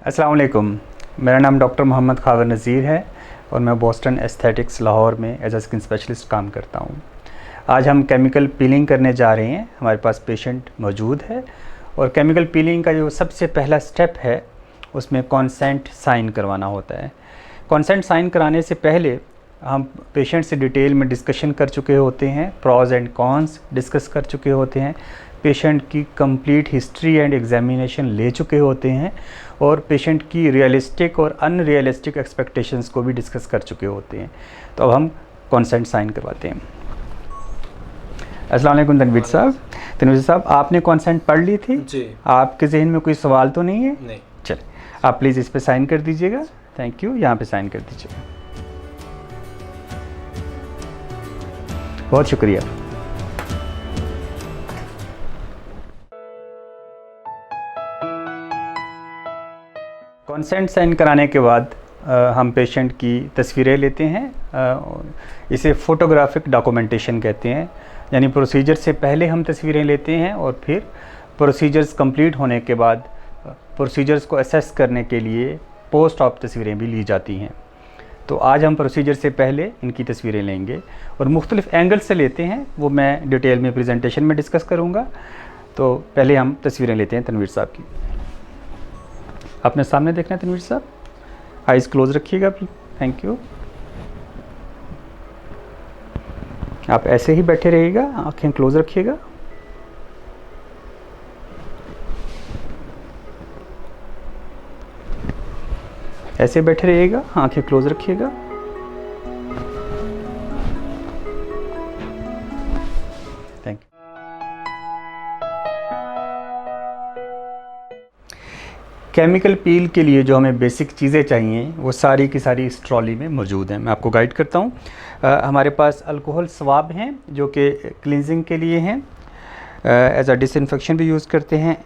अस्सलाम वालेकुम। मेरा नाम डॉक्टर मोहम्मद खावर नज़ीर है और मैं बोस्टन एस्थेटिक्स लाहौर में एज अ स्किन स्पेशलिस्ट काम करता हूँ। आज हम केमिकल पीलिंग करने जा रहे हैं। हमारे पास पेशेंट मौजूद है और केमिकल पीलिंग का जो सबसे पहला स्टेप है उसमें कॉन्सेंट साइन करवाना होता है। कॉन्सेंट साइन कराने से पहले हम पेशेंट से डिटेल में डिस्कशन कर चुके होते हैं, प्रॉज एंड कॉन्स डिस्कस कर चुके होते हैं, पेशेंट की कंप्लीट हिस्ट्री एंड एग्जामिनेशन ले चुके होते हैं और पेशेंट की रियलिस्टिक और अनरियलिस्टिक एक्सपेक्टेशंस को भी डिस्कस कर चुके होते हैं। तो अब हम कॉन्सेंट साइन करवाते हैं। अस्सलाम वालेकुम तनवीर साहब। तनवीर साहब, आपने कॉन्सेंट पढ़ ली थी जी। आपके जहन में कोई सवाल तो नहीं है? नहीं। चलिए, आप प्लीज़ इस पे साइन कर दीजिएगा। Thank you. यहाँ पे साइन कर दीजिएगा। बहुत शुक्रिया। कॉन्सेंट साइन कराने के बाद हम पेशेंट की तस्वीरें लेते हैं। इसे फ़ोटोग्राफिक डॉक्यूमेंटेशन कहते हैं, यानी प्रोसीजर से पहले हम तस्वीरें लेते हैं और फिर प्रोसीजर्स कंप्लीट होने के बाद प्रोसीजर्स को असेस करने के लिए पोस्ट ऑप तस्वीरें भी ली जाती हैं। तो आज हम प्रोसीजर से पहले इनकी तस्वीरें लेंगे और मुख्तलिफ एंगल से लेते हैं, वो मैं डिटेल में प्रेजेंटेशन में डिस्कस करूँगा। तो पहले हम तस्वीरें लेते हैं तनवीर साहब की। अपने सामने देखना है तनवीर साहब, आइज़ क्लोज रखिएगा प्लीज। Thank you. आप ऐसे ही बैठे रहिएगा, आंखें क्लोज रखिएगा। ऐसे बैठे रहिएगा, आंखें क्लोज रखिएगा। Thank you. केमिकल पील के लिए जो हमें बेसिक चीज़ें चाहिए वो सारी की सारी इस ट्रॉली में मौजूद हैं। मैं आपको गाइड करता हूँ। हमारे पास अल्कोहल स्वाब हैं जो कि क्लींजिंग के लिए हैं, एज अ डिसइंफेक्शन भी यूज़ करते हैं।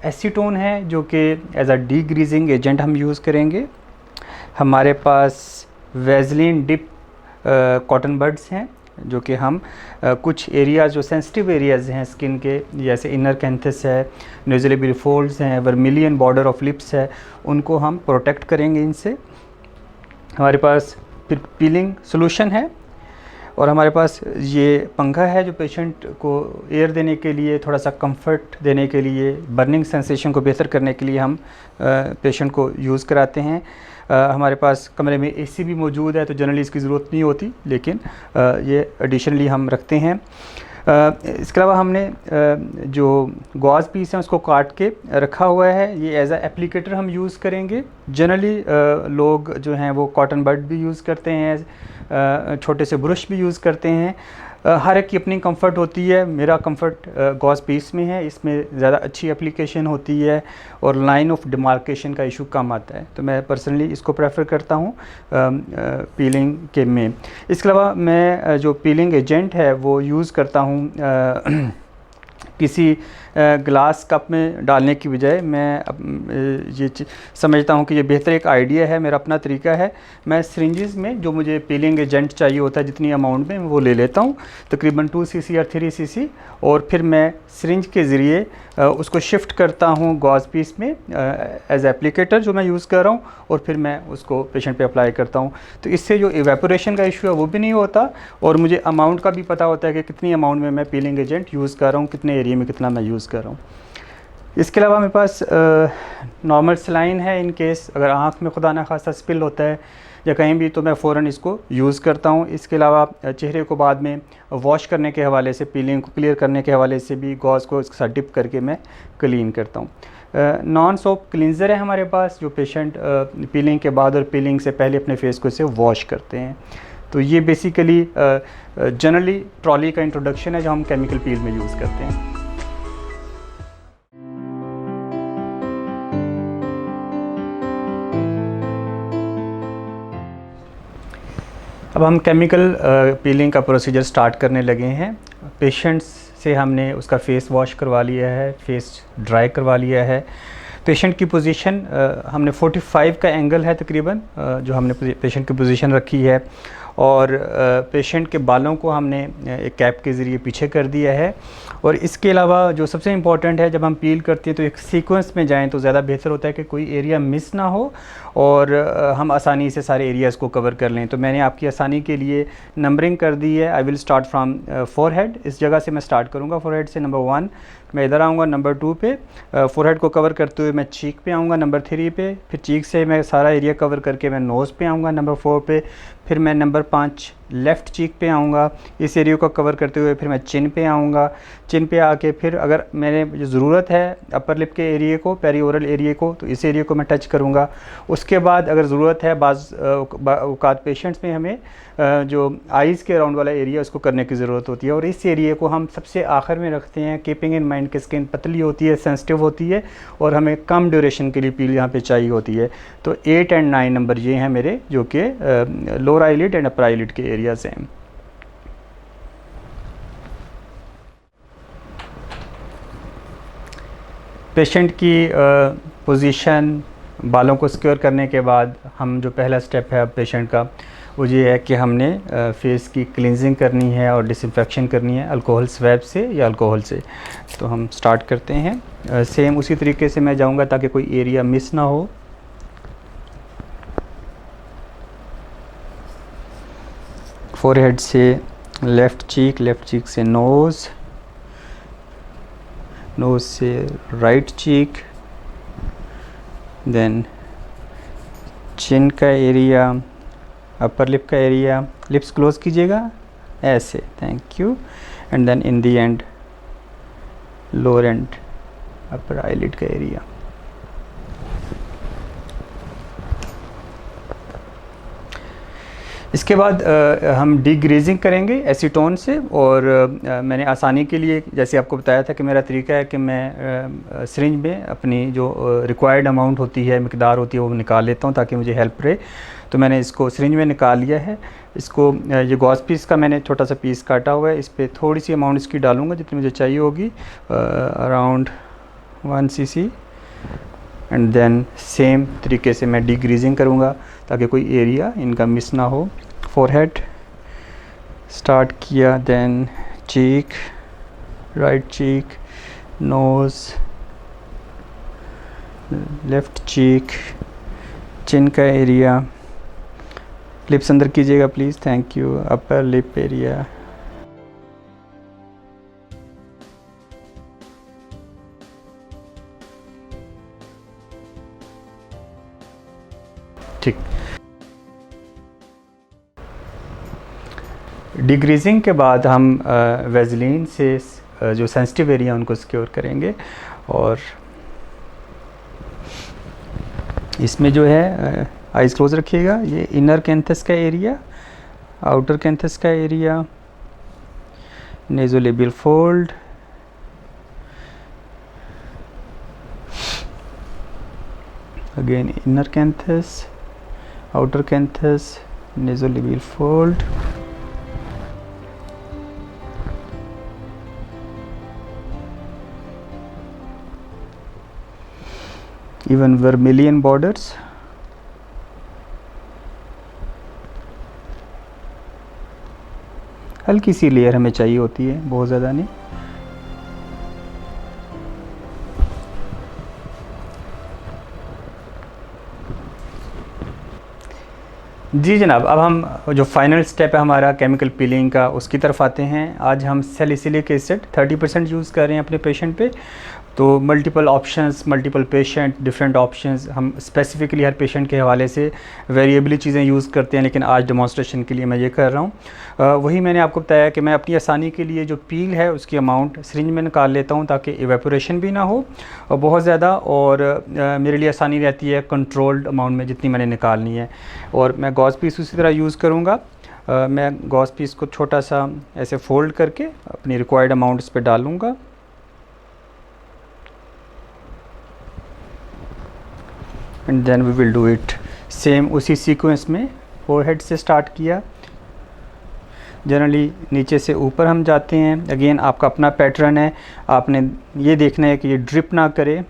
एसीटोन है जो कि एज अ डीग्रीजिंग एजेंट हम यूज़ करेंगे। हमारे पास वैसलीन डिप कॉटन बड्स हैं जो कि हम कुछ एरियाज़ जो सेंसिटिव एरियाज़ हैं स्किन के, जैसे इनर कैंथस है, नेज़ोलेबियल फोल्ड्स हैं, वर्मिलियन बॉर्डर ऑफ लिप्स है, उनको हम प्रोटेक्ट करेंगे इनसे। हमारे पास फिर पीलिंग सॉल्यूशन है और हमारे पास ये पंखा है जो पेशेंट को एयर देने के लिए, थोड़ा सा कंफर्ट देने के लिए, बर्निंग सेंसेशन को बेहतर करने के लिए हम पेशेंट को यूज़ कराते हैं। हमारे पास कमरे में एसी भी मौजूद है तो जनरली इसकी ज़रूरत नहीं होती, लेकिन ये एडिशनली हम रखते हैं। इसके अलावा हमने जो गॉज पीस है उसको काट के रखा हुआ है, ये एज अ एप्लीकेटर हम यूज़ करेंगे। जनरली लोग जो हैं वो कॉटन बड भी यूज़ करते हैं, छोटे से ब्रश भी यूज़ करते हैं। हर एक की अपनी कंफर्ट होती है। मेरा कंफर्ट गॉज पीस में है, इसमें ज़्यादा अच्छी एप्लीकेशन होती है और लाइन ऑफ डिमार्केशन का इशू कम आता है, तो मैं पर्सनली इसको प्रेफर करता हूँ पीलिंग के में। इसके अलावा मैं जो पीलिंग एजेंट है वो यूज़ करता हूँ किसी ग्लास कप में डालने की बजाय। मैं ये समझता हूँ कि ये बेहतर एक आइडिया है, मेरा अपना तरीका है। मैं सिरिंजेस में जो मुझे पीलिंग एजेंट चाहिए होता है जितनी अमाउंट में वो ले लेता हूँ, तकरीबन 2 cc या 3 cc, और फिर मैं सिरिंज के ज़रिए उसको शिफ्ट करता हूँ गॉज पीस में एज एप्लीकेटर जो मैं यूज़ कर रहा हूँ, और फिर मैं उसको पेशेंट पे अप्लाई करता हूँ। तो इससे जो इवेपोरेशन का इशू है वो भी नहीं होता और मुझे अमाउंट का भी पता होता है कि कितनी अमाउंट में मैं पीलिंग एजेंट यूज़ कर रहा हूँ, कितने एरिया में कितना मैं यूज़ कर रहा हूँ। इसके अलावा मेरे पास नॉर्मल सलाइन है, इन केस अगर आँख में खुदा ना खास्ता स्पिल होता है या कहीं भी, तो मैं फ़ौरन इसको यूज़ करता हूँ। इसके अलावा चेहरे को बाद में वॉश करने के हवाले से, पीलिंग को क्लियर करने के हवाले से भी गॉज को इसके साथ डिप करके मैं क्लीन करता हूँ। नॉन सोप क्लींजर है हमारे पास जो पेशेंट पीलिंग के बाद और पीलिंग से पहले अपने फेस को इसे वॉश करते हैं। तो ये बेसिकली जनरली ट्रॉली का इंट्रोडक्शन है जो हम केमिकल पील में यूज़ करते हैं। अब हम केमिकल पीलिंग का प्रोसीजर स्टार्ट करने लगे हैं। पेशेंट्स से हमने उसका फ़ेस वॉश करवा लिया है, फेस ड्राई करवा लिया है। पेशेंट की पोजीशन हमने 45 का एंगल है तकरीबन जो हमने पेशेंट की पोजीशन रखी है, और पेशेंट के बालों को हमने एक कैप के ज़रिए पीछे कर दिया है। और इसके अलावा जो सबसे इम्पॉर्टेंट है, जब हम पील करते हैं तो एक सीक्वेंस में जाएं तो ज़्यादा बेहतर होता है कि कोई एरिया मिस ना हो और हम आसानी से सारे एरियाज़ को कवर कर लें। तो मैंने आपकी आसानी के लिए नंबरिंग कर दी है। I will start from forehead, इस जगह से मैं स्टार्ट करूँगा। फोरहेड से नंबर 1 मैं इधर आऊँगा, नंबर 2 पे फोरहेड को कवर करते हुए मैं चीक पे आऊँगा, नंबर 3 पे, फिर चीक से मैं सारा एरिया कवर करके मैं नोज़ पे आऊँगा, नंबर 4 पे, फिर मैं नंबर 5 लेफ़्ट चीक पे आऊँगा, इस एरिया को कवर करते हुए फिर मैं चिन पे आऊँगा। चिन पे आके फिर अगर मैंने ज़रूरत है अपर लिप के एरिया को, पेरिओरल एरिया को, तो इस एरिया को मैं टच करूँगा। उसके बाद अगर ज़रूरत है बाज़ औक़ात पेशेंट्स में हमें जो आइज़ के अराउंड वाला एरिया उसको करने की ज़रूरत होती है, और इस एरिया को हम सबसे आखिर में रखते हैं, कीपिंग इन माइंड कि स्किन पतली होती है, सेंसिटिव होती है और हमें कम ड्यूरेशन के लिए पील यहाँ पे चाहिए होती है। तो 8 और 9 नंबर ये हैं मेरे, जो कि lower eyelid and upper eyelid के एरियाज़ हैं। पेशेंट की पोजीशन, बालों को सिक्योर करने के बाद हम जो पहला स्टेप है अब पेशेंट का, वो ये है कि हमने फेस की क्लींजिंग करनी है और डिसइंफेक्शन करनी है अल्कोहल स्वैब से या अल्कोहल से। तो हम स्टार्ट करते हैं। सेम उसी तरीके से मैं जाऊंगा ताकि कोई एरिया मिस ना हो। फोरहेड से लेफ़्ट चीक से नोज़, नोज़ से राइट चीक, देन चिन का एरिया, अपर लिप का एरिया, लिप्स क्लोज कीजिएगा ऐसे, thank you, and then in the end lower and upper eyelid का एरिया। इसके बाद हम डीग्रीजिंग करेंगे एसीटोन से, और मैंने आसानी के लिए जैसे आपको बताया था कि मेरा तरीका है कि मैं सिरिंज में अपनी जो रिक्वायर्ड अमाउंट होती है, मिकदार होती है, वो निकाल लेता हूँ ताकि मुझे हेल्प रहे। तो मैंने इसको सिरिंज में निकाल लिया है। इसको ये गॉज पीस का मैंने छोटा सा पीस काटा हुआ है, इस पर थोड़ी सी अमाउंट इसकी डालूँगा जितनी मुझे चाहिए होगी, around 1 cc, and then same तरीके से मैं डीग्रीजिंग करूँगा ताकि कोई एरिया इनका मिस ना हो। फोरहेड स्टार्ट किया, देन चीक, राइट चीक, नोज़, लेफ़्ट चीक, चिन का एरिया, लिप्स अंदर कीजिएगा please, thank you, upper lip area, ठीक। डिग्रीजिंग के बाद हम वेज़लिन से जो सेंसिटिव एरिया उनको सिक्योर करेंगे, और इसमें जो है आइज़ क्लोज रखिएगा। ये इनर कैंथस का एरिया, आउटर कैंथस का area, nasolabial fold, again inner canthus, outer canthus, nasolabial fold, even vermilion borders, हल्की सी लेयर हमें चाहिए होती है, बहुत ज़्यादा नहीं। जी जनाब, अब हम जो फाइनल स्टेप है हमारा केमिकल पीलिंग का, उसकी तरफ आते हैं। आज हम सैलिसिलिक एसिड 30% यूज़ कर रहे हैं अपने पेशेंट पे। तो multiple options, multiple patient, different options, हम स्पेसिफिकली हर पेशेंट के हवाले से वेरिएबली चीज़ें यूज़ करते हैं, लेकिन आज डेमोंस्ट्रेशन के लिए मैं ये कर रहा हूँ। वही मैंने आपको बताया कि मैं अपनी आसानी के लिए जो पील है उसकी अमाउंट सिरिंज में निकाल लेता हूँ ताकि इवेपोरेशन भी ना हो और बहुत ज़्यादा, और मेरे लिए आसानी रहती है कंट्रोल्ड अमाउंट में जितनी मैंने निकालनी है। और मैं गॉज पीस उसी तरह यूज़ करूँगा। मैं गॉज पीस को छोटा सा ऐसे फोल्ड करके अपनी रिक्वायर्ड अमाउंट इस पर डालूँगा। And then we will do it same उसी सीक्वेंस में। फोरहेड से स्टार्ट किया, जनरली नीचे से ऊपर हम जाते हैं। अगेन आपका अपना पैटर्न है, आपने ये देखना है कि ये ड्रिप ना करे।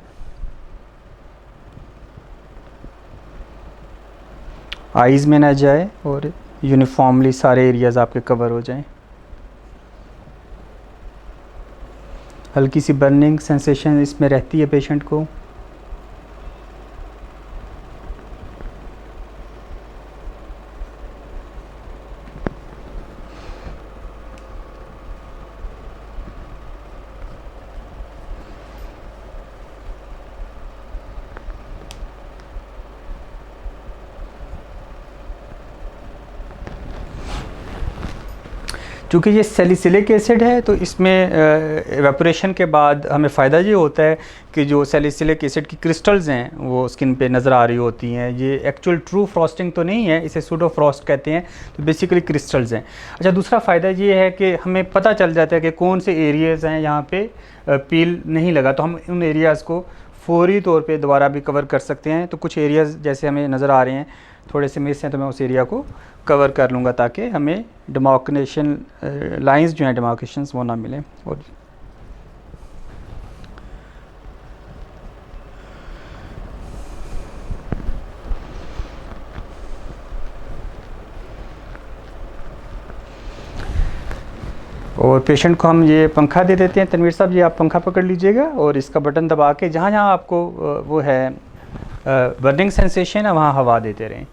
आइज़ में ना जाए और यूनिफॉर्मली सारे एरियाज़ आपके कवर हो जाएं। हल्की सी बर्निंग सेंसेशन इसमें रहती है पेशेंट को। चूँकि ये सैलिसिलिक एसिड है तो इसमें एवेपोरेशन के बाद हमें फ़ायदा ये होता है कि जो सैलिसिलिक एसिड की क्रिस्टल्स हैं वो स्किन पे नज़र आ रही होती हैं। ये एक्चुअल ट्रू फ्रॉस्टिंग तो नहीं है, इसे सूडो फ्रॉस्ट कहते हैं, तो बेसिकली क्रिस्टल्स हैं। अच्छा, दूसरा फ़ायदा ये है कि हमें पता चल जाता है कि कौन से एरियाज़ हैं यहाँ पे पील नहीं लगा, तो हम उन एरियाज़ को फौरी तौर पे दोबारा भी कवर कर सकते हैं। तो कुछ एरियाज़ जैसे हमें नज़र आ रहे हैं थोड़े से मिस हैं, तो मैं उस एरिया को कवर कर लूँगा ताकि हमें डिमार्केशन लाइंस जो हैं डिमार्केशंस वो ना मिलें। और पेशेंट को हम ये पंखा दे देते हैं। तनवीर साहब, ये आप पंखा पकड़ लीजिएगा और इसका बटन दबा के जहाँ जहाँ आपको वो है बर्निंग सेंसेशन है वहाँ हवा देते रहें।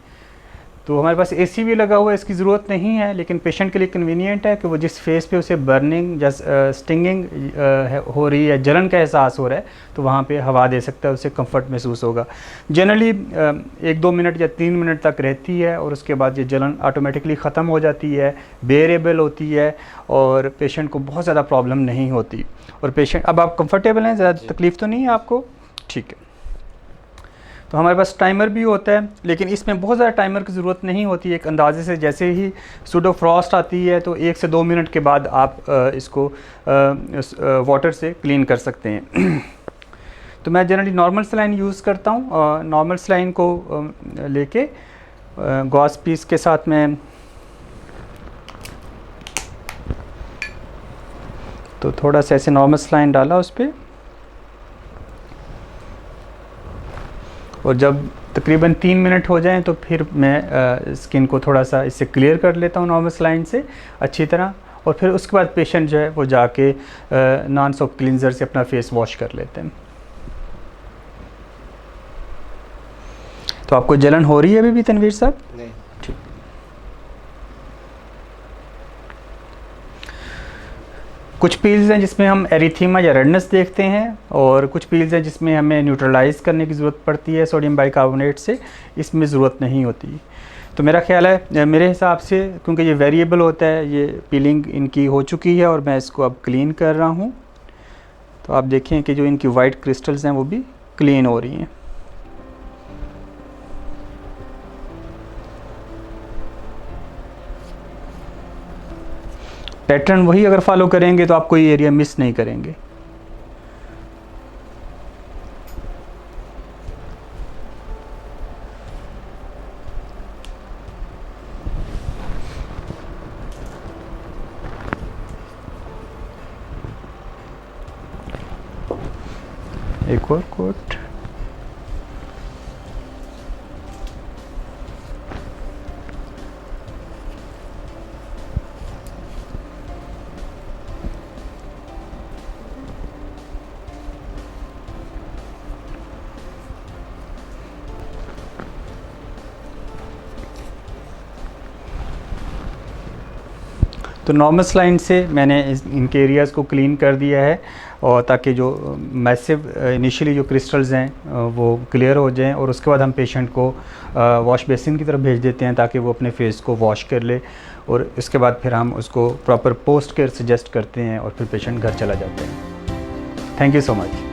तो हमारे पास एसी भी लगा हुआ है, इसकी ज़रूरत नहीं है, लेकिन पेशेंट के लिए कन्वीनियंट है कि वो जिस फेस पे उसे बर्निंग या स्टिंगिंग हो रही है, जलन का एहसास हो रहा है, तो वहाँ पे हवा दे सकता है, उसे कंफर्ट महसूस होगा। जनरली 1-2 मिनट या 3 मिनट तक रहती है और उसके बाद ये जलन ऑटोमेटिकली ख़त्म हो जाती है, बेरेबल होती है और पेशेंट को बहुत ज़्यादा प्रॉब्लम नहीं होती। और पेशेंट, अब आप कंफर्टेबल हैं, ज़्यादा तकलीफ़ तो नहीं है आपको? ठीक है। तो हमारे पास टाइमर भी होता है, लेकिन इसमें बहुत ज़्यादा टाइमर की ज़रूरत नहीं होती। एक अंदाजे से जैसे ही सूडो फ्रॉस्ट आती है तो 1 से 2 मिनट के बाद आप इसको वाटर से क्लीन कर सकते हैं। तो मैं जनरली नॉर्मल सलाइन यूज़ करता हूँ। नॉर्मल सलाइन को लेके गॉस पीस के साथ में तो थोड़ा सा ऐसे नॉर्मल सलाइन डाला उस पर, और जब तकरीबन 3 मिनट हो जाएं तो फिर मैं स्किन को थोड़ा सा इससे क्लियर कर लेता हूँ नॉर्मल सलाइन से अच्छी तरह, और फिर उसके बाद पेशेंट जो है वो जाके नॉन सोप क्लींजर से अपना फेस वॉश कर लेते हैं। तो आपको जलन हो रही है अभी भी तनवीर साहब? नहीं। ठीक। कुछ पील्स हैं जिसमें हम एरिथीमा या रेडनेस देखते हैं, और कुछ पील्स हैं जिसमें हमें न्यूट्रलाइज़ करने की ज़रूरत पड़ती है सोडियम बाइकार्बोनेट से, इसमें ज़रूरत नहीं होती। तो मेरा ख्याल है, मेरे हिसाब से, क्योंकि ये वेरिएबल होता है, ये पीलिंग इनकी हो चुकी है और मैं इसको अब क्लीन कर रहा हूँ। तो आप देखें कि जो इनकी वाइट क्रिस्टल्स हैं वो भी क्लीन हो रही हैं। पैटर्न वही अगर फॉलो करेंगे तो आप कोई एरिया मिस नहीं करेंगे। एक और कोट। तो नॉर्मल सलाइन से मैंने इनके एरियाज़ को क्लीन कर दिया है, और ताकि जो मैसिव इनिशियली जो क्रिस्टल्स हैं वो क्लियर हो जाएं, और उसके बाद हम पेशेंट को वॉश बेसिन की तरफ भेज देते हैं ताकि वो अपने फेस को वॉश कर ले, और इसके बाद फिर हम उसको प्रॉपर पोस्ट केयर सजेस्ट करते हैं और फिर पेशेंट घर चला जाता है। Thank you so much.